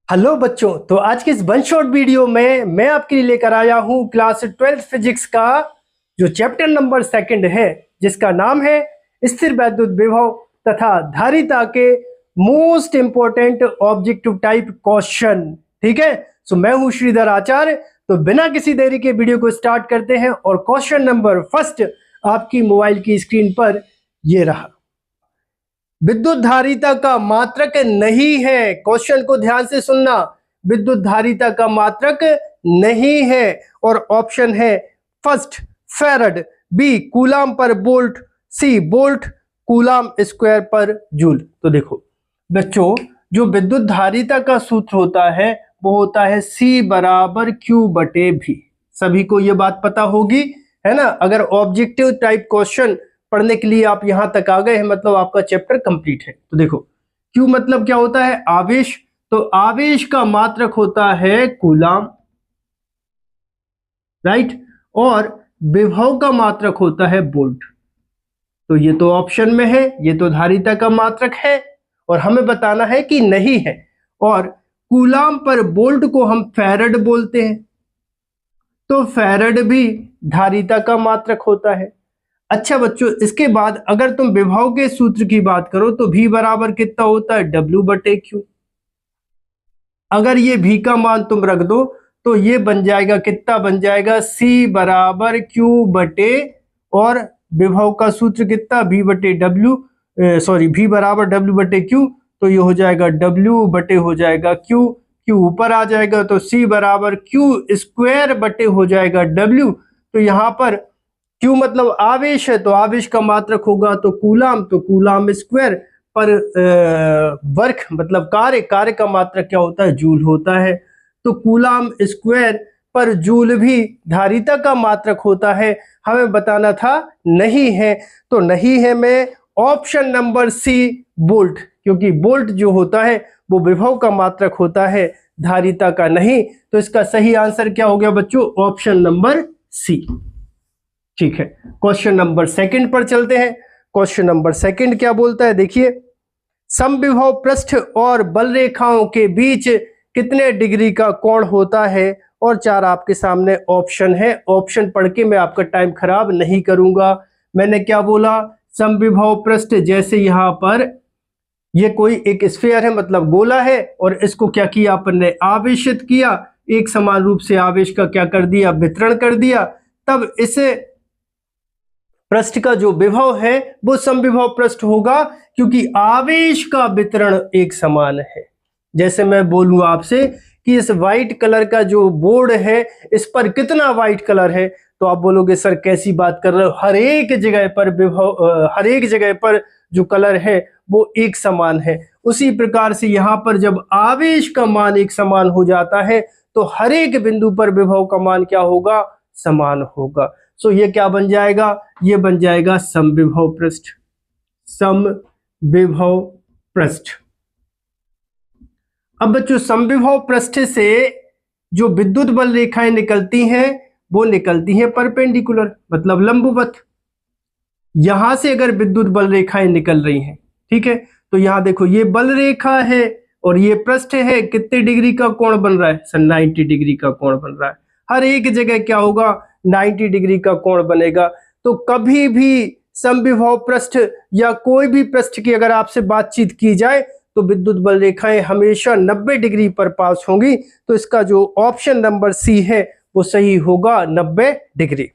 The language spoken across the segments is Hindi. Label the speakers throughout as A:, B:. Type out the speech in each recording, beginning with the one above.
A: हेलो बच्चों, तो आज के इस वन शॉट वीडियो में मैं आपके लिए लेकर आया हूं क्लास 12th फिजिक्स का जो चैप्टर नंबर 2 है, जिसका नाम है स्थिर वैद्युत विभव तथा धारिता के most important objective type question. ठीक है, सो मैं हूं श्रीधर आचार्य। तो बिना किसी देरी के वीडियो को स्टार्ट करते हैं और क्वेश्चन नंबर फर्स्ट आपकी मोबाइल की स्क्रीन पर ये रहा। विद्युत धारिता का मात्रक नहीं है, क्वेश्चन को ध्यान से सुनना, विद्युत धारिता का मात्रक नहीं है। और ऑप्शन है first farad, B coulomb per volt, C volt coulomb square per joule. तो देखो बच्चों, जो विद्युत धारिता का सूत्र होता है वो होता है C बराबर Q बटे V। सभी को ये बात पता होगी, है ना। अगर ऑब्जेक्टिव टाइप क्वेश्चन पढ़ने के लिए आप यहां तक आ गए हैं, मतलब आपका चैप्टर कंप्लीट है। तो देखो Q मतलब क्या होता है, आवेश। तो आवेश का मात्रक होता है कूलाम, राइट। और विभव का मात्रक होता है वोल्ट। तो ये तो ऑप्शन में है, ये तो धारिता का मात्रक है और हमें बताना है कि नहीं है। और कूलाम पर वोल्ट को हम फैराड बोलते हैं, तो फैराड भी धारिता का मात्रक होता है। अच्छा बच्चों, इसके बाद अगर तुम विभव के सूत्र की बात करो तो V बराबर कितना होता है, W बटे Q। अगर ये V का मान तुम रख दो तो ये बन जाएगा, कितना बन जाएगा, C बराबर Q बटे, और विभव का सूत्र कितना, V बटे W, सॉरी V बराबर W बटे Q। तो ये हो जाएगा W बटे हो जाएगा Q, Q ऊपर आ जाएगा तो C बराबर Q स्क्वायर बटे हो जाएगा W। तो यहाँ पर Q मतलब आवेश है, तो आवेश का मात्रक होगा तो कूलाम, तो कूलाम स्क्वायर पर वर्क मतलब कार्य का मात्रक क्या होता है, जूल होता है। तो कूलाम स्क्वायर पर जूल भी धारिता का मात्रक होता है। हमें बताना था नहीं है, तो नहीं है में ऑप्शन नंबर C वोल्ट, क्योंकि वोल्ट जो होता है वो विभव का मात्रक होता है, धारिता का नहीं। तो इसका सही आंसर क्या हो गया बच्चों, ऑप्शन नंबर C। ठीक है, क्वेश्चन नंबर 2 पर चलते हैं। क्वेश्चन नंबर 2 क्या बोलता है, देखिए, समविभव पृष्ठ और बल रेखाओं के बीच कितने डिग्री का कोण होता है। और 4 आपके सामने ऑप्शन है, ऑप्शन पढ़ के मैं आपका टाइम खराब नहीं करूंगा। मैंने क्या बोला, समविभव पृष्ठ, जैसे यहां पर ये कोई एक स्फीयर है, मतलब गोला है, और इसको क्या किया अपन ने, आवेशित किया, एक समान रूप से आवेश का क्या कर दिया, वितरण कर दिया। तब इसे पृष्ठ का जो विभव है वो समविभव पृष्ठ होगा, क्योंकि आवेश का वितरण एक समान है। जैसे मैं बोलूं आपसे कि इस व्हाइट कलर का जो बोर्ड है, इस पर कितना व्हाइट कलर है, तो आप बोलोगे सर कैसी बात कर रहे हो, हर एक जगह पर विभव, हर एक जगह पर जो कलर है वो एक समान है। उसी प्रकार से यहाँ पर जब आवेश का मान एक समान हो जाता है तो हर एक बिंदु पर विभव का मान क्या होगा, समान होगा। सो ये क्या बन जाएगा, ये बन जाएगा समविभव पृष्ठ, समविभव पृष्ठ। अब बच्चों, समविभव पृष्ठ से जो विद्युत बल रेखाएं निकलती हैं वो निकलती हैं परपेंडिकुलर, मतलब लंबवत। यहां से अगर विद्युत बल रेखाएं निकल रही हैं, ठीक है, तो यहां देखो ये बल रेखा है और ये पृष्ठ है, कितने डिग्री का कोण बन रहा है सर, 90 डिग्री का कोण बन रहा है। हर एक जगह क्या होगा, 90 डिग्री का कोण बनेगा। तो कभी भी समविभव पृष्ठ या कोई भी पृष्ठ की अगर आपसे बातचीत की जाए तो विद्युत बल रेखाएं हमेशा 90 डिग्री पर पास होंगी। तो इसका जो ऑप्शन नंबर C है वो सही होगा, 90 डिग्री।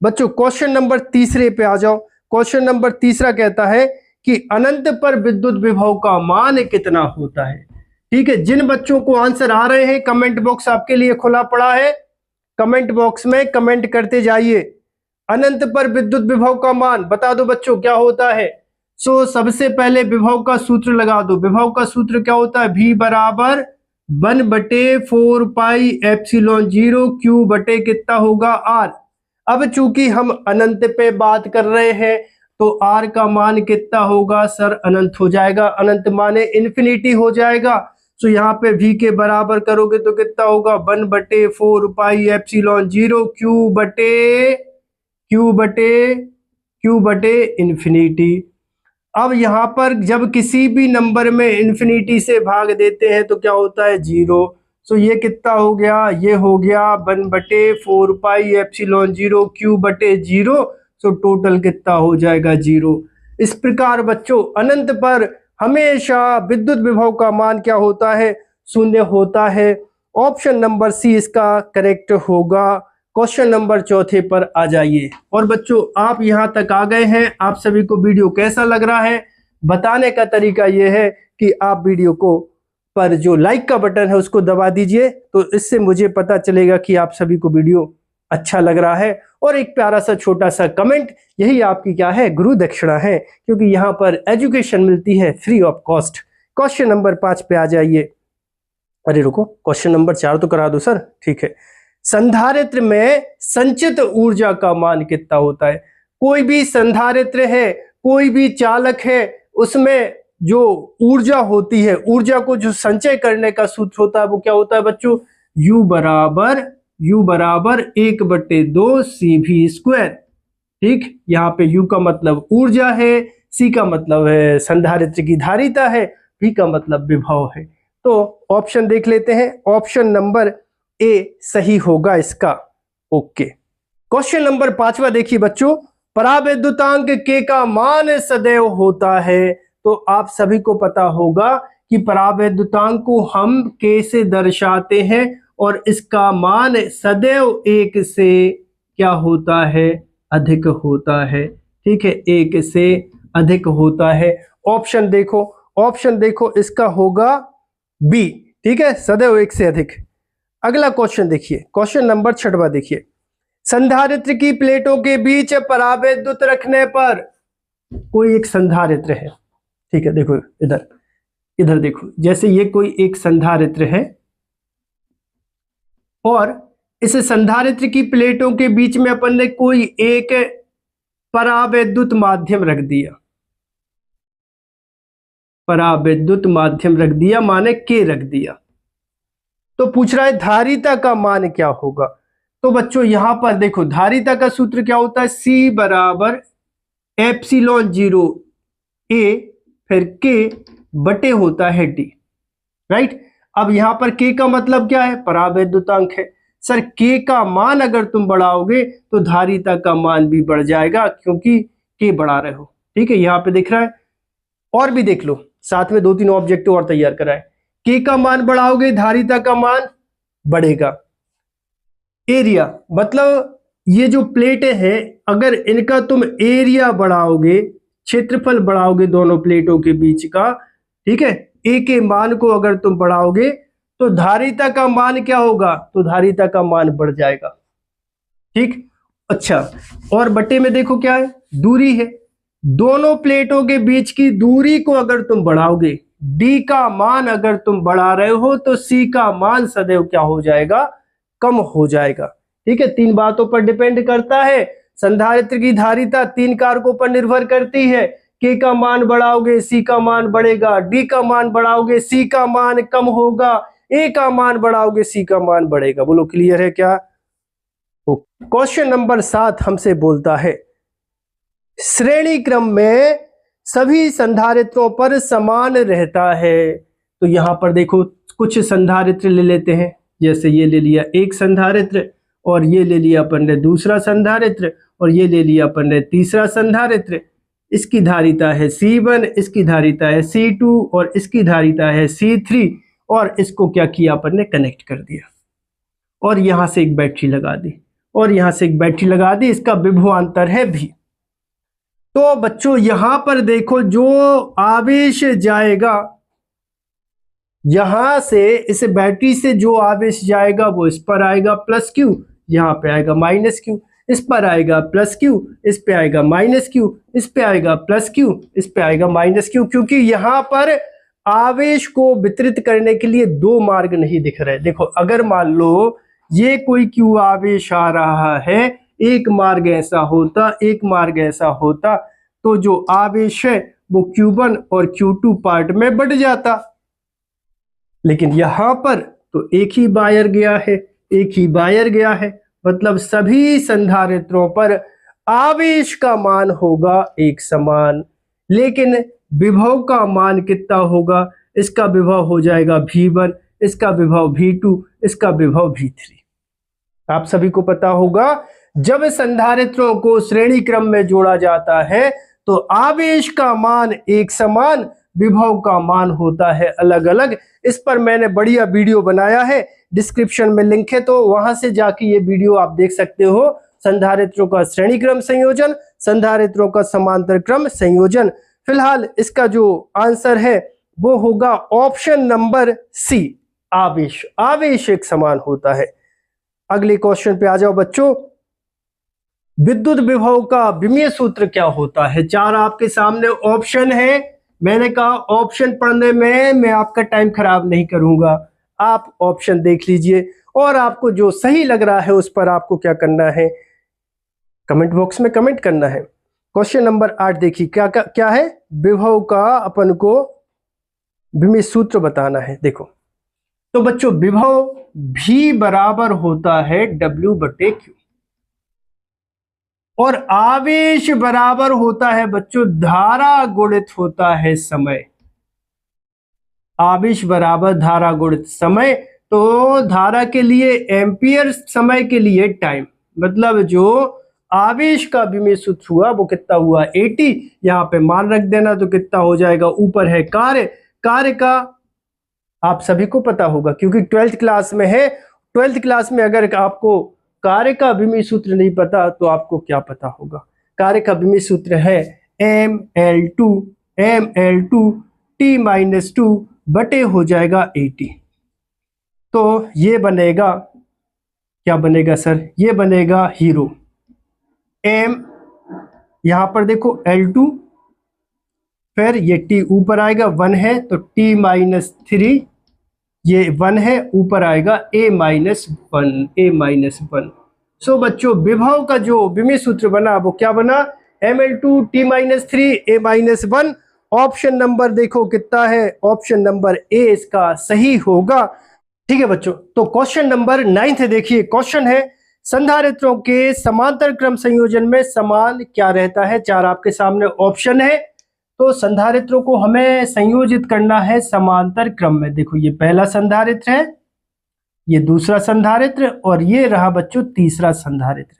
A: बच्चों क्वेश्चन नंबर 3 पे आ जाओ। क्वेश्चन नंबर 3 कहता है कि अनंत पर विद्युत विभव का मान कितना होता है। ठीक है, जिन बच्चों को आंसर आ रहे हैं, कमेंट बॉक्स आपके लिए खुला पड़ा है, कमेंट बॉक्स में कमेंट करते जाइए। अनंत पर विद्युत विभव का मान बता दो बच्चों क्या होता है। सो सबसे पहले विभव का सूत्र लगा दो। विभव का सूत्र क्या होता है, V बराबर 1/4 पाई एप्सिलॉन 0 Q बटे कितना होगा, R। अब चूंकि हम अनंत पे बात कर रहे हैं तो R का मान कितना होगा सर, अनंत हो जाएगा, अनंत माने इन्फिनिटी हो जाएगा। तो यहाँ पे V के बराबर करोगे तो कितना होगा, 1/4 पाई एप्सिलॉन 0 Q बटे इन्फिनिटी। अब यहाँ पर जब किसी भी नंबर में इन्फिनिटी से भाग देते हैं तो क्या होता है 0। सो ये कितना हो गया, ये हो गया 1/4 पाई एप्सिलॉन 0 क्यू बटे 0। सो टोटल कितना हो जाएगा 0। इस प्रकार बच्चों अनंत पर हमेशा विद्युत विभव का मान क्या होता है, 0 होता है। ऑप्शन नंबर सी इसका करेक्ट होगा। क्वेश्चन नंबर 4 पर आ जाइए। और बच्चों आप यहां तक आ गए हैं, आप सभी को वीडियो कैसा लग रहा है? बताने का तरीका यह है कि आप वीडियो को पर जो लाइक का बटन है उसको दबा दीजिए, तो इससे मुझे पता चलेगा कि आप सभी को वीडियो अच्छा लग रहा है। और एक प्यारा सा छोटा सा कमेंट, यही आपकी क्या है, गुरु दक्षिणा है, क्योंकि यहाँ पर एजुकेशन मिलती है free of cost. Question number 5 पे आ जाइए। अरे रुको, क्वेश्चन नंबर 4 तो करा दो सर। ठीक है, संधारित्र में संचित ऊर्जा का मान कितना होता है? कोई भी संधारित्र है, कोई भी चालक है, उसमें जो ऊर्जा होती है, ऊर्जा को जो संचय करने का सूत्र होता है वो क्या होता है बच्चों? U बराबर 1/2 CV²। ठीक, यहाँ पे U का मतलब ऊर्जा है, C का मतलब है संधारित्र की धारिता है, V का मतलब विभव है। तो ऑप्शन देख लेते हैं। ऑप्शन नंबर ए सही होगा इसका। ओके, क्वेश्चन नंबर 5वां देखिए बच्चों, परावैद्युतांक K का मान सदैव होता है। तो आप सभी को पता होगा कि परावैद्युतांक को हम K से दर्शाते हैं और इसका मान सदैव 1 से क्या होता है, अधिक होता है। ठीक है, 1 से अधिक होता है। ऑप्शन देखो इसका होगा बी। ठीक है, सदैव 1 से अधिक। अगला क्वेश्चन देखिए, क्वेश्चन नंबर 6वां देखिए, संधारित्र की प्लेटों के बीच परावैद्युत रखने पर, कोई एक संधारित्र है। ठीक है, देखो इधर देखो, जैसे ये कोई एक संधारित्र है और इस संधारित्र की प्लेटों के बीच में अपन ने कोई एक परावैद्युत माध्यम रख दिया। परावैद्युत माध्यम रख दिया माने K रख दिया। तो पूछ रहा है धारिता का मान क्या होगा। तो बच्चों यहां पर देखो, धारिता का सूत्र क्या होता है? C बराबर एप्सिलॉन 0 A फिर K बटे होता है D। राइट, अब यहां पर K का मतलब क्या है? परावैद्युतांक है। सर K का मान अगर तुम बढ़ाओगे तो धारिता का मान भी बढ़ जाएगा, क्योंकि K बढ़ा रहे हो। ठीक है, यहां पे दिख रहा है। और भी देख लो, साथ में 2-3 ऑब्जेक्टिव और तैयार कराए। K का मान बढ़ाओगे धारिता का मान बढ़ेगा। एरिया मतलब ये जो प्लेटें हैं, अगर इनका तुम एरिया बढ़ाओगे, क्षेत्रफल बढ़ाओगे दोनों प्लेटों के बीच का, ठीक है, A के मान को अगर तुम बढ़ाओगे तो धारिता का मान क्या होगा? तो धारिता का मान बढ़ जाएगा। ठीक, अच्छा, और बटे में देखो क्या है? दूरी है। दोनों प्लेटों के बीच की दूरी को अगर तुम बढ़ाओगे, D का मान अगर तुम बढ़ा रहे हो तो C का मान सदैव क्या हो जाएगा? कम हो जाएगा। ठीक है, 3 बातों पर डिपेंड करता है। संधारित्र की धारिता 3 कारकों पर निर्भर करती है। K का मान बढ़ाओगे C का मान बढ़ेगा, D का मान बढ़ाओगे C का मान कम होगा, A का मान बढ़ाओगे C का मान बढ़ेगा। बोलो क्लियर है क्या? क्वेश्चन नंबर 7 हमसे बोलता है, श्रेणी क्रम में सभी संधारित्रों पर समान रहता है। तो यहां पर देखो कुछ संधारित्र ले लेते हैं, जैसे ये ले लिया एक संधारित्र, और ये ले लिया अपन ने दूसरा संधारित्र, और ये ले लिया अपन ने तीसरा संधारित्र। इसकी धारिता है C1, इसकी धारिता है C2 और इसकी धारिता है C3, और इसको क्या किया अपन ने? कनेक्ट कर दिया, और यहां से एक बैटरी लगा दी, और यहां से एक बैटरी लगा दी। इसका विभवांतर है V। तो बच्चों यहां पर देखो, जो आवेश जाएगा यहां से, इस बैटरी से जो आवेश जाएगा वो इस पर आएगा +Q, यहां पे आएगा -Q, इस पर आएगा +Q, इस पे आएगा -Q, इस पे आएगा +Q, इस पे आएगा -Q, क्योंकि यहां पर आवेश को वितरित करने के लिए 2 मार्ग नहीं दिख रहे। देखो, अगर मान लो ये कोई Q आवेश आ रहा है, एक मार्ग ऐसा होता, एक मार्ग ऐसा होता, तो जो आवेश है वो Q1 और Q2 पार्ट में बढ़ जाता। लेकिन यहां पर तो एक ही वायर गया है, एक ही वायर गया है, मतलब सभी संधारित्रों पर आवेश का मान होगा एक समान। लेकिन विभव का मान कितना होगा, इसका विभव हो जाएगा V1, इसका विभव V2, इसका विभव V3। आप सभी को पता होगा जब संधारित्रों को श्रेणी क्रम में जोड़ा जाता है तो आवेश का मान एक समान, विभव का मान होता है अलग अलग। इस पर मैंने बढ़िया वीडियो बनाया है, डिस्क्रिप्शन में लिंक है, तो वहां से जाके ये वीडियो आप देख सकते हो। संधारित्रों का श्रेणी क्रम संयोजन, संधारित्रों का समांतर क्रम संयोजन। फिलहाल इसका जो आंसर है वो होगा ऑप्शन नंबर सी, आवेश। आवेश एक समान होता है। अगले क्वेश्चन पे आ जाओ बच्चों। विद्युत विभव का विमीय सूत्र क्या होता है? चार आपके सामने ऑप्शन है। मैंने कहा ऑप्शन पढ़ने में मैं आपका टाइम खराब नहीं करूंगा, आप ऑप्शन देख लीजिए और आपको जो सही लग रहा है उस पर आपको क्या करना है, कमेंट बॉक्स में कमेंट करना है। क्वेश्चन नंबर 8 देखिए क्या है, विभव का अपन को विमीय सूत्र बताना है। देखो तो बच्चों विभव भी बराबर होता है W/Q और आवेश बराबर होता है बच्चों धारा गुणित होता है समय। आवेश बराबर धारा गुणित समय, तो धारा के लिए एम्पियर, समय के लिए टाइम, मतलब जो आवेश का विमीय सूत्र हुआ वो कितना हुआ 80। यहां पे मान रख देना तो कितना हो जाएगा, ऊपर है कार्य, कार्य का आप सभी को पता होगा क्योंकि 12th क्लास में है। 12th क्लास में अगर आपको कार्य का विमीय सूत्र नहीं पता तो आपको क्या पता होगा। कार्य का विमीय सूत्र है mL2 T-2 बटे हो जाएगा 80। तो ये बनेगा, क्या बनेगा सर, ये बनेगा हीरो। m यहां पर देखो L2, फिर ये T ऊपर आएगा 1 है तो T-3, ये 1 है ऊपर आएगा A-1। सो बच्चों विभव का जो विमीय सूत्र बना वो क्या बना, mL2 T-3 A-1। Option number देखो कितना है, ऑप्शन नंबर ए इसका सही होगा। ठीक है बच्चों, तो क्वेश्चन नंबर 9 देखिए। क्वेश्चन है संधारित्रों के समांतर क्रम संयोजन में समान क्या रहता है। चार आपके सामने ऑप्शन है, तो संधारित्रों को हमें संयोजित करना है समांतर क्रम में। देखो ये पहला संधारित्र है, ये दूसरा संधारित्र और ये रहा बच्चों तीसरा संधारित्र।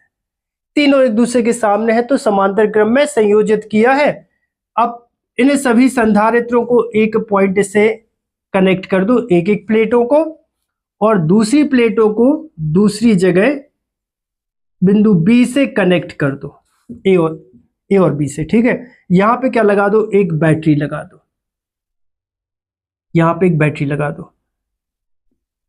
A: तीनों एक दूसरे के सामने है तो समांतर क्रम में संयोजित किया है। अब इन सभी संधारित्रों को एक पॉइंट से कनेक्ट कर दो, एक एक प्लेटों को, और दूसरी प्लेटों को दूसरी जगह बिंदु बी से कनेक्ट कर दो, ए और बी से। ठीक है, यहां पे क्या लगा दो, एक बैटरी लगा दो, यहां पे एक बैटरी लगा दो,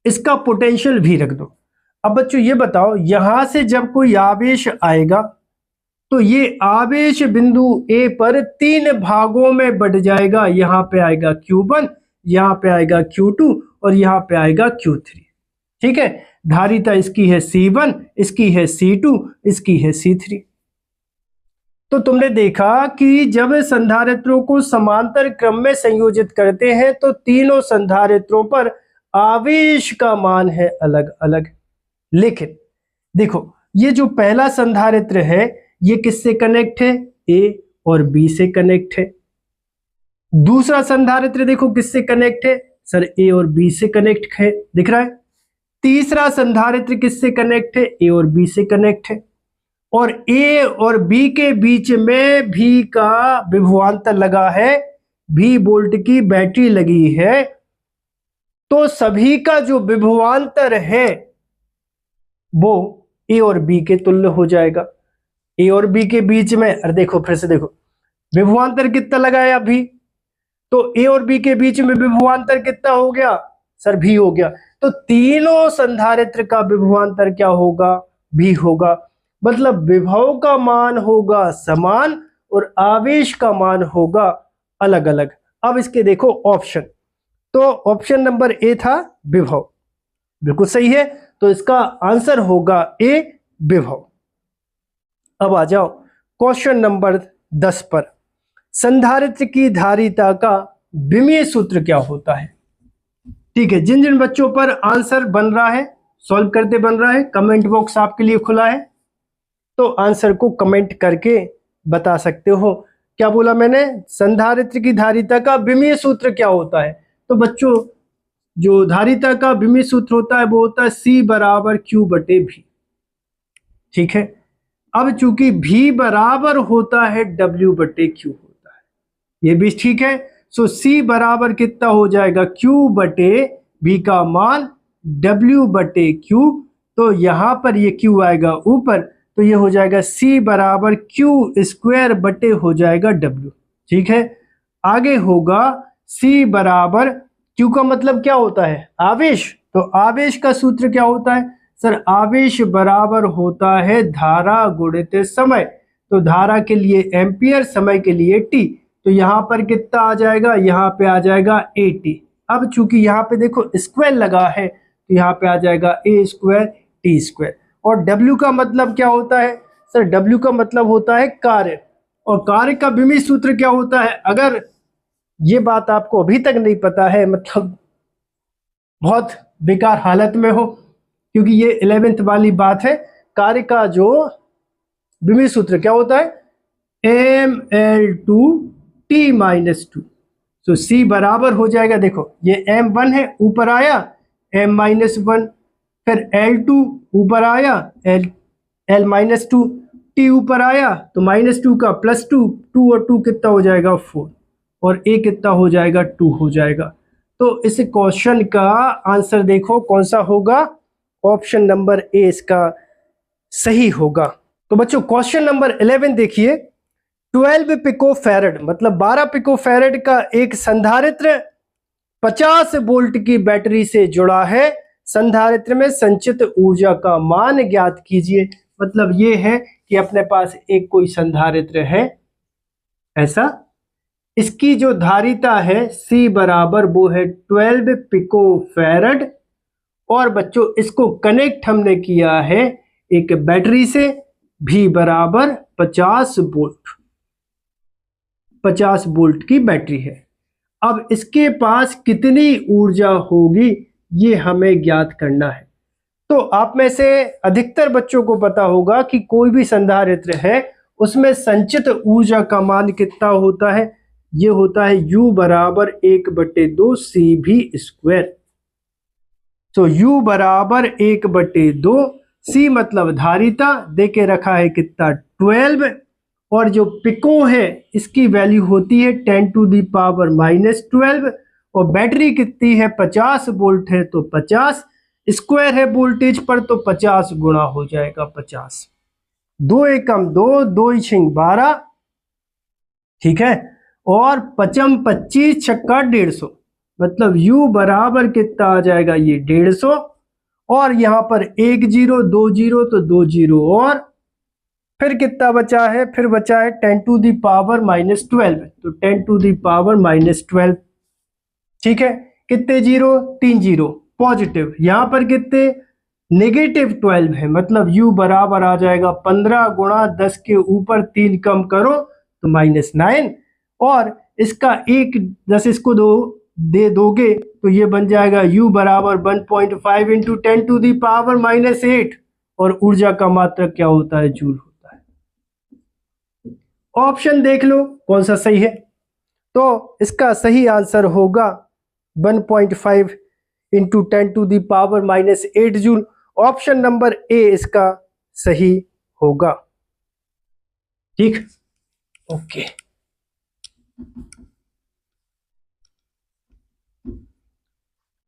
A: इसका पोटेंशियल भी रख दो। अब बच्चों ये बताओ, यहां से जब कोई आवेश आएगा तो ये आवेश बिंदु ए पर 3 भागों में बट जाएगा। यहां पे आएगा Q1, यहां पे आएगा Q2 और यहां पे आएगा Q3। ठीक है, धारिता इसकी है C1, इसकी है C2, इसकी है C3। तो तुमने देखा कि जब संधारित्रों को समांतर क्रम में संयोजित करते हैं तो तीनों संधारित्रों पर आवेश का मान है अलग अलग। लेकिन देखो ये जो पहला संधारित्र है ये किससे कनेक्ट है, ए और बी से कनेक्ट है। दूसरा संधारित्र देखो किससे कनेक्ट है, सर ए और बी से कनेक्ट है, दिख रहा है। तीसरा संधारित्र किससे कनेक्ट है, ए और बी से कनेक्ट है। और ए और बी के बीच में भी का विभवांतर लगा है, भी वोल्ट की बैटरी लगी है। तो सभी का जो विभवांतर है वो ए और बी के तुल्य हो जाएगा। ए और बी के बीच में, अरे देखो फिर से देखो, विभवांतर कितना लगाया अभी, तो ए और बी के बीच में विभवांतर कितना हो गया सर, भी हो गया। तो तीनों संधारित्र का विभवांतर क्या होगा, भी होगा। मतलब विभव का मान होगा समान और आवेश का मान होगा अलग अलग। अब इसके देखो ऑप्शन, तो ऑप्शन नंबर ए था विभव, बिल्कुल सही है, तो इसका आंसर होगा ए विभव। अब आ जाओ क्वेश्चन नंबर 10 पर। संधारित्र की धारिता का विमीय सूत्र क्या होता है। ठीक है, जिन जिन बच्चों पर आंसर बन रहा है, सॉल्व करते बन रहा है, कमेंट बॉक्स आपके लिए खुला है, तो आंसर को कमेंट करके बता सकते हो क्या बोला मैंने, संधारित्र की धारिता का विमीय सूत्र क्या होता है। तो बच्चों जो धारिता का विमीय सूत्र होता है वो होता है C बराबर Q बटे V। ठीक है, अब चूंकि V बराबर होता है W बटे Q होता है, ये भी ठीक है। सो C बराबर कितना हो जाएगा, Q बटे V का मान W बटे Q। तो यहां पर ये Q आएगा ऊपर, तो ये हो जाएगा C बराबर Q स्क्वायर बटे हो जाएगा W। ठीक है, आगे होगा C बराबर, Q का मतलब क्या होता है, आवेश। तो आवेश का सूत्र क्या होता है सर, आवेश बराबर होता है धारा गुणित समय। तो धारा के लिए एम्पियर, समय के लिए टी। तो यहाँ पर कितना आ जाएगा, यहाँ पे आ जाएगा AT। अब चूंकि यहाँ पे देखो स्क्वायर लगा है तो यहाँ पे आ जाएगा A स्क्वायर टी स्क्वायर। और W का मतलब क्या होता है सर, W का मतलब होता है कार्य, और कार्य का विमीय सूत्र क्या होता है। अगर ये बात आपको अभी तक नहीं पता है, मतलब बहुत बेकार हालत में हो, क्योंकि ये 11th वाली बात है। कार्य का जो विमीय सूत्र क्या होता है, mL2T-2। तो C बराबर हो जाएगा, देखो ये M1 है, ऊपर आया M-1, फिर L2 ऊपर आया L-2, T ऊपर आया तो -2 का +2, 2 और 2 कितना हो जाएगा 4, और A कितना हो जाएगा 2 हो जाएगा। तो इस क्वेश्चन का आंसर देखो कौन सा होगा, ऑप्शन नंबर ए इसका सही होगा। तो बच्चों क्वेश्चन नंबर 11 देखिए, 12 पिकोफैरड मतलब 12 पिकोफैरड का एक संधारित्र 50 वोल्ट की बैटरी से जुड़ा है, संधारित्र में संचित ऊर्जा का मान ज्ञात कीजिए। मतलब ये है कि अपने पास एक कोई संधारित्र है ऐसा, इसकी जो धारिता है C बराबर वो है 12 पिकोफैरड, और बच्चों इसको कनेक्ट हमने किया है एक बैटरी से, V बराबर 50 वोल्ट, 50 वोल्ट की बैटरी है। अब इसके पास कितनी ऊर्जा होगी ये हमें ज्ञात करना है। तो आप में से अधिकतर बच्चों को पता होगा कि कोई भी संधारित्र है उसमें संचित ऊर्जा का मान कितना होता है, ये होता है U बराबर 1/2 CV स्क्वायर। तो U बराबर 1/2, C मतलब धारिता दे के रखा है कितना 12, और जो पिको है इसकी वैल्यू होती है 10⁻⁻12, और बैटरी कितनी है 50 वोल्ट है तो 50 स्क्वायर है वोल्टेज पर, तो 50 गुणा हो जाएगा 50, 2 एकम 2, 2 छिंग 12, ठीक है, और 5 25 छक्का 150, मतलब U बराबर कितना आ जाएगा ये 150, और यहाँ पर 1 0 2 0 तो 2 0, और फिर कितना बचा है, फिर बचा है 10⁻⁻12, तो 10⁻⁻12, ठीक है, कितने जीरो 3 0 पॉजिटिव, यहाँ पर कितने -12 है, मतलब U बराबर आ जाएगा 15 गुणा 10 के ऊपर 3 कम करो तो -9, और इसका एक 10 इसको दे दोगे तो ये बन जाएगा U बराबर 1.5 इंटू 10⁻⁻8, और ऊर्जा का मात्रक क्या होता है, जूल होता है। ऑप्शन देख लो कौन सा सही है। तो इसका सही आंसर होगा 1.5 into 10⁻⁻8 joule. Option number A इसका सही होगा। ठीक, ओके।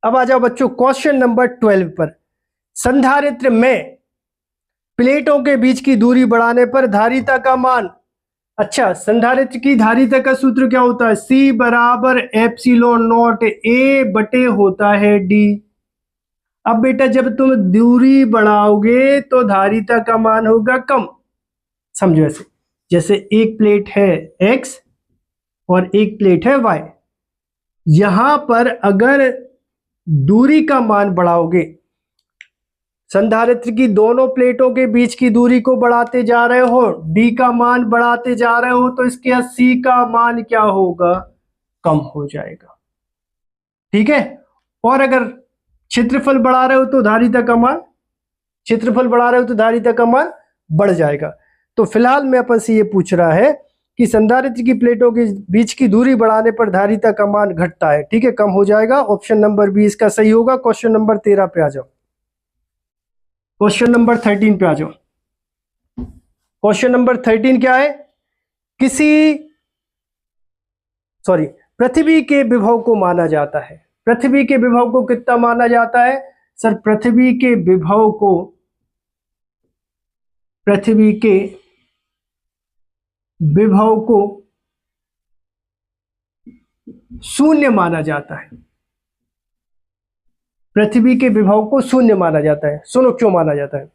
A: अब आ जाओ बच्चों क्वेश्चन नंबर 12 पर। संधारित्र में प्लेटों के बीच की दूरी बढ़ाने पर धारिता का मान, अच्छा संधारित्र की धारिता का सूत्र क्या होता है, C बराबर एप्सिलॉन नॉट A बटे होता है D। अब बेटा जब तुम दूरी बढ़ाओगे तो धारिता का मान होगा कम, समझो ऐसे, जैसे एक प्लेट है X और एक प्लेट है Y, यहां पर अगर दूरी का मान बढ़ाओगे, संधारित्र की दोनों प्लेटों के बीच की दूरी को बढ़ाते जा रहे हो, D का मान बढ़ाते जा रहे हो, तो इसके यहाँ C का मान क्या होगा, कम हो जाएगा, ठीक है। और अगर क्षेत्रफल बढ़ा रहे हो तो धारिता का मान, क्षेत्रफल बढ़ा रहे हो तो धारिता का मान बढ़ जाएगा। तो फिलहाल में अपन से ये पूछ रहा है कि संधारित्र की प्लेटों के बीच की दूरी बढ़ाने पर धारिता का मान घटता है। ठीक है, कम हो जाएगा। ऑप्शन नंबर बी इसका सही होगा। क्वेश्चन नंबर 13 पे आ जाओ। क्वेश्चन नंबर 13 पे आ जाओ। क्वेश्चन नंबर 13 क्या है? पृथ्वी के विभव को माना जाता है। पृथ्वी के विभव को कितना माना जाता है? सर, पृथ्वी के विभव को शून्य माना जाता है। पृथ्वी के विभव को शून्य माना जाता है। सुनो क्यों माना जाता है।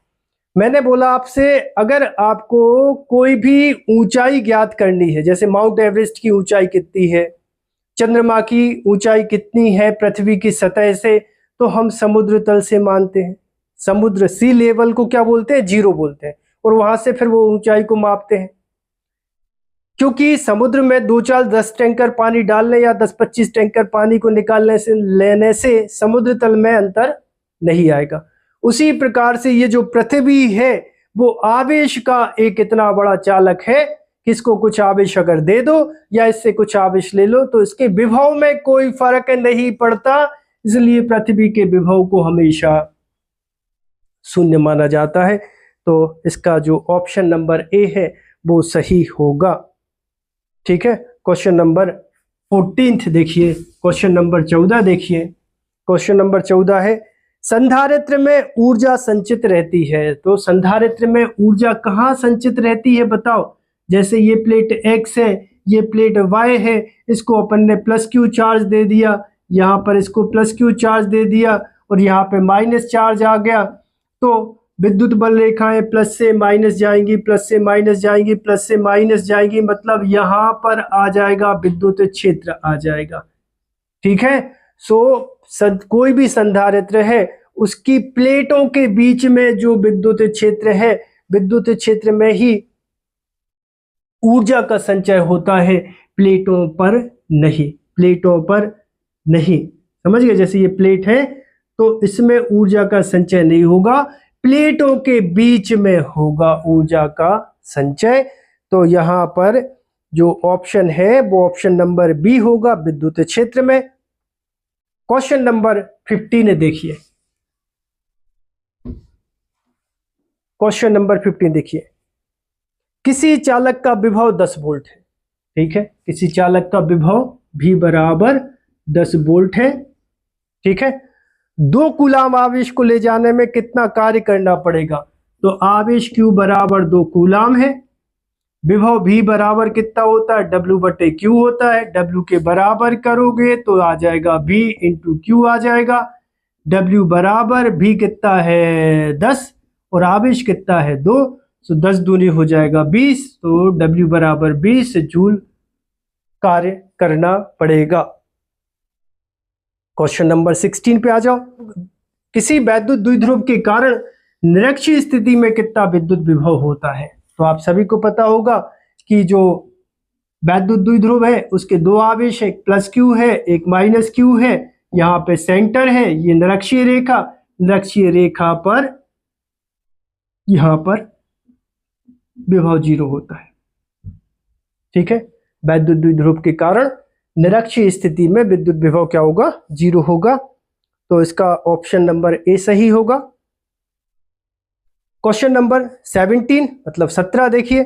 A: मैंने बोला आपसे, अगर आपको कोई भी ऊंचाई ज्ञात करनी है, जैसे माउंट एवरेस्ट की ऊंचाई कितनी है, चंद्रमा की ऊंचाई कितनी है पृथ्वी की सतह से, तो हम समुद्र तल से मानते हैं। समुद्र सी लेवल को क्या बोलते हैं? जीरो बोलते हैं। और वहां से फिर वो ऊंचाई को मापते हैं। क्योंकि समुद्र में 10 टैंकर पानी डालने या 10-25 टैंकर पानी को निकालने से लेने से समुद्र तल में अंतर नहीं आएगा। उसी प्रकार से ये जो पृथ्वी है वो आवेश का एक इतना बड़ा चालक है कि इसको कुछ आवेश अगर दे दो या इससे कुछ आवेश ले लो तो इसके विभव में कोई फर्क नहीं पड़ता। इसलिए पृथ्वी के विभव को हमेशा शून्य माना जाता है। तो इसका जो ऑप्शन नंबर ए है वो सही होगा। ठीक है, क्वेश्चन नंबर 14 देखिए। क्वेश्चन नंबर 14 देखिए। क्वेश्चन नंबर 14 है, संधारित्र में ऊर्जा संचित रहती है। तो संधारित्र में ऊर्जा कहाँ संचित रहती है बताओ। जैसे ये प्लेट X है, ये प्लेट Y है, इसको अपन ने प्लस Q चार्ज दे दिया, यहाँ पर इसको प्लस Q चार्ज दे दिया और यहाँ पे माइनस चार्ज आ गया। तो विद्युत बल रेखाएं प्लस से माइनस जाएंगी, प्लस से माइनस जाएंगी, प्लस से माइनस जाएंगी, मतलब यहाँ पर आ जाएगा विद्युत क्षेत्र आ जाएगा। ठीक है, कोई भी संधारित्र है उसकी प्लेटों के बीच में जो विद्युत क्षेत्र है, विद्युत क्षेत्र में ही ऊर्जा का संचय होता है, प्लेटों पर नहीं। प्लेटों पर नहीं, समझ गए। जैसे ये प्लेट है तो इसमें ऊर्जा का संचय नहीं होगा, प्लेटों के बीच में होगा ऊर्जा का संचय। तो यहां पर जो ऑप्शन है वो ऑप्शन नंबर बी होगा, विद्युत क्षेत्र में। क्वेश्चन नंबर 15 देखिए। क्वेश्चन नंबर 15 देखिए। किसी चालक का विभव 10 वोल्ट है। ठीक है, किसी चालक का विभव भी बराबर 10 वोल्ट है। ठीक है, 2 कूलाम आवेश को ले जाने में कितना कार्य करना पड़ेगा। तो आवेश Q बराबर 2 कूलाम है। विभव भी बराबर कितना होता है? W/Q होता है। W के बराबर करोगे तो आ जाएगा V × Q आ जाएगा। W बराबर भी कितना है? 10 और आवेश कितना है? 2, तो 10 दूनी हो जाएगा 20। तो W बराबर 20 जूल कार्य करना पड़ेगा। क्वेश्चन नंबर 16 पे आ जाओ। किसी वैद्युत द्विध्रुव के कारण निरक्षीय स्थिति में कितना विद्युत विभव होता है। तो आप सभी को पता होगा कि जो वैद्युत द्विध्रुव है उसके 2 आवेश है, प्लस Q है, एक माइनस Q है। यहाँ पे सेंटर है, ये निरक्षीय रेखा, निरक्षीय रेखा पर यहाँ पर विभव 0 होता है। ठीक है, वैद्युत द्विध्रुव के कारण निरक्षीय स्थिति में विद्युत विभव क्या होगा? 0 होगा। तो इसका ऑप्शन नंबर ए सही होगा। क्वेश्चन नंबर 17 मतलब 17 देखिए।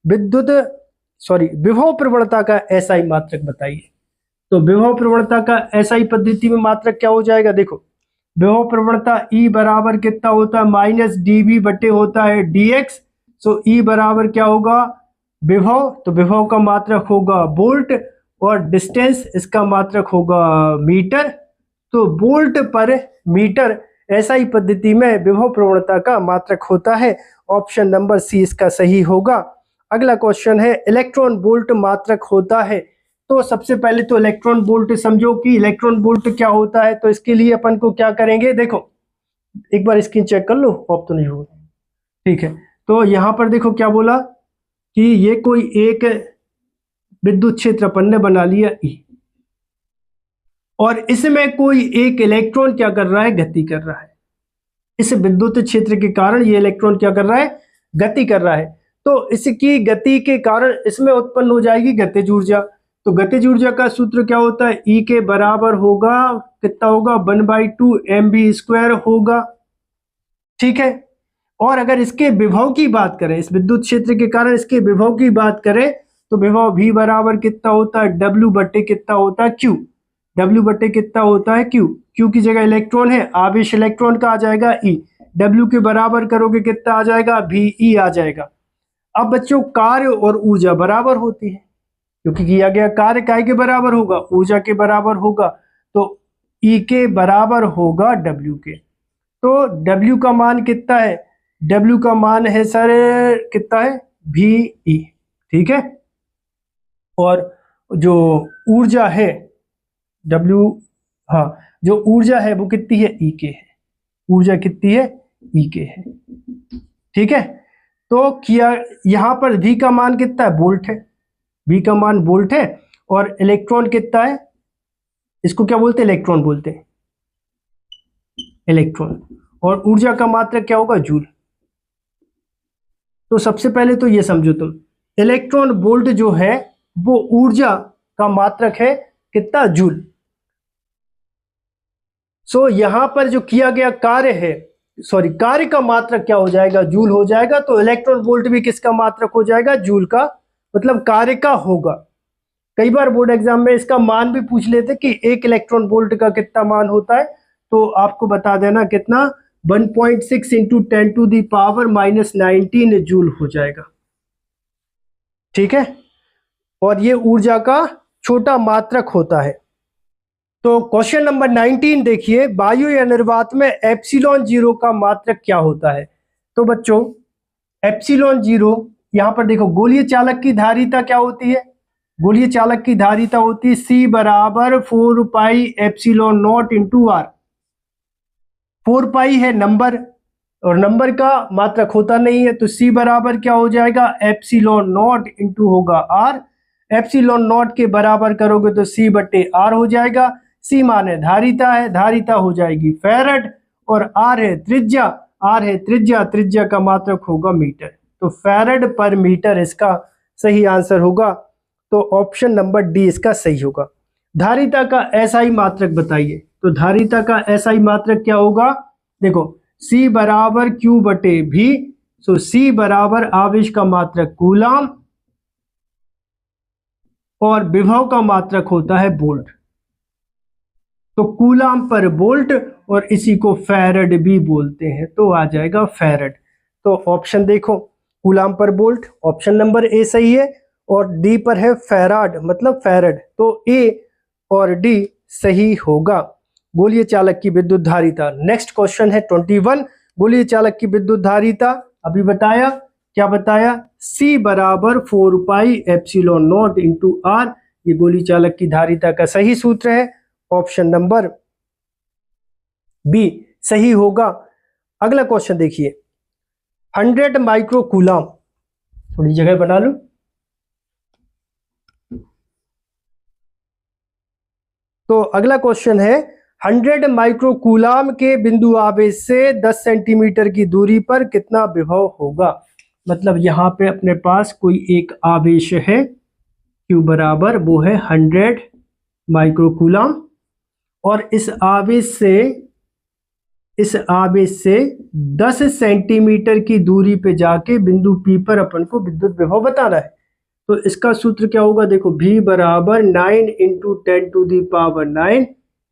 A: विभव प्रवणता का SI मात्रक बताइए। तो विभव प्रवणता का SI पद्धति में मात्रक क्या हो जाएगा? देखो, विभव प्रवणता E बराबर कितना होता है? -dV बटे होता है dx। तो E बराबर क्या होगा? विभव, तो विभव का मात्रक होगा वोल्ट और डिस्टेंस इसका मात्रक होगा मीटर। तो वोल्ट पर मीटर SI पद्धति में विभव प्रवणता का मात्रक होता है। ऑप्शन नंबर सी इसका सही होगा। अगला क्वेश्चन है, इलेक्ट्रॉन वोल्ट मात्रक होता है। तो सबसे पहले तो इलेक्ट्रॉन वोल्ट समझो कि इलेक्ट्रॉन वोल्ट क्या होता है। तो इसके लिए अपन को क्या करेंगे, देखो एक बार स्क्रीन चेक कर लो, ऑफ तो नहीं होगा। ठीक है, तो यहाँ पर देखो क्या बोला कि ये कोई एक विद्युत क्षेत्र अपन ने बना लिया E, और इसमें कोई एक इलेक्ट्रॉन क्या कर रहा है? गति कर रहा है। इस विद्युत क्षेत्र के कारण ये इलेक्ट्रॉन क्या कर रहा है? गति कर रहा है। तो इसकी गति के कारण इसमें उत्पन्न हो जाएगी गतिज ऊर्जा। तो गतिज ऊर्जा का सूत्र क्या होता है, E के बराबर होगा, कितना होगा, 1/2 mv² होगा। ठीक है। और अगर इसके विभव की बात करें, इस विद्युत क्षेत्र के कारण इसके विभव की बात करें, तो विभव V बराबर कितना होता है, W बटे कितना होता है, Q। W बटे कितना होता है, Q। Q की जगह इलेक्ट्रॉन है, आवेश इलेक्ट्रॉन का आ जाएगा E। W के बराबर करोगे कितना आ जाएगा, VE आ जाएगा। अब बच्चों कार्य और ऊर्जा बराबर होती है, क्योंकि किया गया कार्य काय के बराबर होगा, ऊर्जा के बराबर होगा। तो E के बराबर होगा W के। तो W का मान कितना है, W का मान है सर कितना है, VE। ठीक है। और जो ऊर्जा है W, हाँ, जो ऊर्जा है वो कितनी है, E के है। ऊर्जा कितनी है, E के है। ठीक है। तो किया यहां पर V का मान कितना है, वोल्ट है। V का मान वोल्ट है। और इलेक्ट्रॉन कितना है, इसको क्या बोलते हैं, इलेक्ट्रॉन बोलते हैं, इलेक्ट्रॉन। और ऊर्जा का मात्रक क्या होगा, जूल। तो सबसे पहले तो ये समझो तुम, इलेक्ट्रॉन वोल्ट जो है वो ऊर्जा का मात्रक है कितना, जूल। सो यहां पर जो किया गया कार्य है, सॉरी, कार्य का मात्रक क्या हो जाएगा, जूल हो जाएगा। तो इलेक्ट्रॉन वोल्ट भी किसका मात्रक हो जाएगा, जूल का, मतलब कार्य का होगा। कई बार बोर्ड एग्जाम में इसका मान भी पूछ लेते कि 1 इलेक्ट्रॉन वोल्ट का कितना मान होता है, तो आपको बता देना कितना, 1.6 इंटू 10⁻⁻19 जूल हो जाएगा। ठीक है। और ये ऊर्जा का छोटा मात्रक होता है। तो क्वेश्चन नंबर 19 देखिए, वायु या निर्वात में एप्सिलॉन जीरो का मात्रक क्या होता है। तो बच्चों एप्सिलॉन जीरो, यहां पर देखो, गोलीय चालक की धारिता क्या होती है, गोलीय चालक की धारिता होती है C बराबर 4 pi epsilon not into R। 4 पाई है नंबर, और नंबर का मात्रक होता नहीं है, तो C बराबर क्या हो जाएगा, एप्सिलॉन नॉट इंटू होगा R। एप्सिलॉन नॉट के बराबर करोगे तो C बटे R हो जाएगा। C माने धारिता है, धारिता हो जाएगी फैरड, और R है त्रिज्या, R है त्रिज्या, त्रिज्या का मात्रक होगा मीटर। तो फैरड पर मीटर इसका सही आंसर होगा। तो ऑप्शन नंबर डी इसका सही होगा। धारिता का एसआई मात्रक बताइए। तो धारिता का एसआई मात्रक क्या होगा, देखो, C बराबर Q बटे V। सो C बराबर आवेश का मात्रक कूलाम, और विभव का मात्रक होता है वोल्ट। तो कूलाम पर वोल्ट, और इसी को फैरड भी बोलते हैं, तो आ जाएगा फैरड। तो ऑप्शन देखो, coulomb per volt, option number A सही है, और डी पर है फैराड, मतलब फैरड। तो ए और डी सही होगा। गोलीय चालक की विद्युत धारिता। नेक्स्ट क्वेश्चन है 21, गोलीय चालक की विद्युत धारिता अभी बताया, क्या बताया, C बराबर 4 pi epsilon not into R। ये गोलीय चालक की धारिता का सही सूत्र है। ऑप्शन नंबर बी सही होगा। अगला क्वेश्चन देखिए, 100 माइक्रो कूलाम, थोड़ी जगह बना लो। तो अगला क्वेश्चन है, 100 माइक्रो कूलाम के बिंदु आवेश से 10 सेंटीमीटर की दूरी पर कितना विभव होगा। मतलब यहाँ पे अपने पास कोई एक आवेश है Q बराबर, वो है 100 माइक्रो कूलाम, और इस आवेश से 10 सेंटीमीटर की दूरी पे जाके बिंदु P पर अपन को विद्युत विभव बताना है। तो इसका सूत्र क्या होगा, देखो, V बराबर 9 इंटू 10⁻⁹।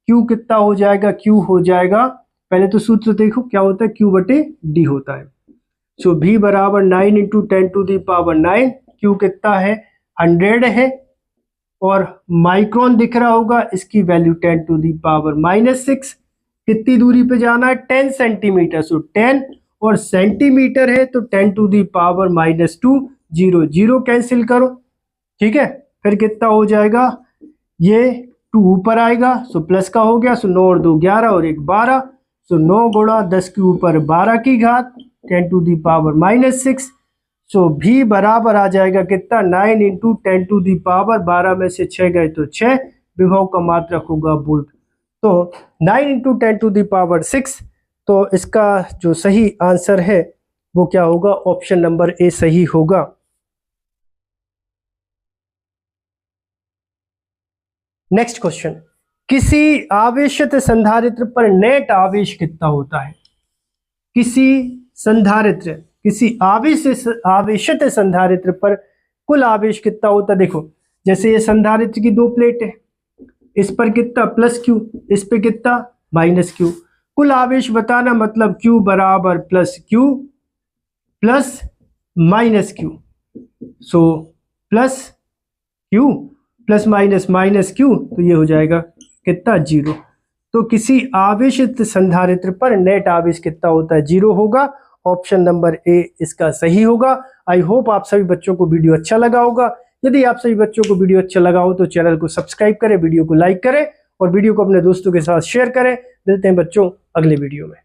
A: Q कितना हो जाएगा, Q हो जाएगा, पहले तो सूत्र देखो क्या होता है, Q बटे D होता है। सो V बराबर 9 इंटू 10⁻⁹। Q कितना है, 100 है, और माइक्रोन दिख रहा होगा, इसकी वैल्यू 10⁻⁻6। कितनी दूरी पे जाना है, 10 सेंटीमीटर। सो 10, और सेंटीमीटर है तो 10⁻⁻2। 0 0 कैंसिल करो, ठीक है, फिर कितना हो जाएगा, ये 2 ऊपर आएगा, सो प्लस का हो गया। सो 9 और 2 11, और 1 12। सो 9 गुणा 10 के ऊपर 12 की घात 10⁻⁻6। सो V बराबर आ जाएगा कितना, 9 इंटू 10⁻12 में से 6 गए तो 6, विभव का मात्रक होगा वोल्ट। तो 9 इंटू 10⁻6, तो इसका जो सही आंसर है वो क्या होगा, ऑप्शन नंबर ए सही होगा। नेक्स्ट क्वेश्चन, किसी आवेशित संधारित्र पर नेट आवेश कितना होता है? किसी संधारित्र, किसी आवेशित संधारित्र पर कुल आवेश कितना होता है? देखो जैसे ये संधारित्र की दो प्लेट है, इस पर कितना प्लस क्यू, इस पे कितना माइनस क्यू। कुल आवेश बताना, मतलब क्यू बराबर plus Q plus minus Q. So plus Q plus minus minus Q, तो ये हो जाएगा कितना, जीरो। तो किसी आवेशित संधारित्र पर नेट आवेश कितना होता है, जीरो होगा। ऑप्शन नंबर ए इसका सही होगा। आई होप आप सभी बच्चों को वीडियो अच्छा लगा होगा। यदि आप सभी बच्चों को वीडियो अच्छा लगा हो तो चैनल को सब्सक्राइब करें, वीडियो को लाइक करें और वीडियो को अपने दोस्तों के साथ शेयर करें। मिलते हैं बच्चों अगले वीडियो में।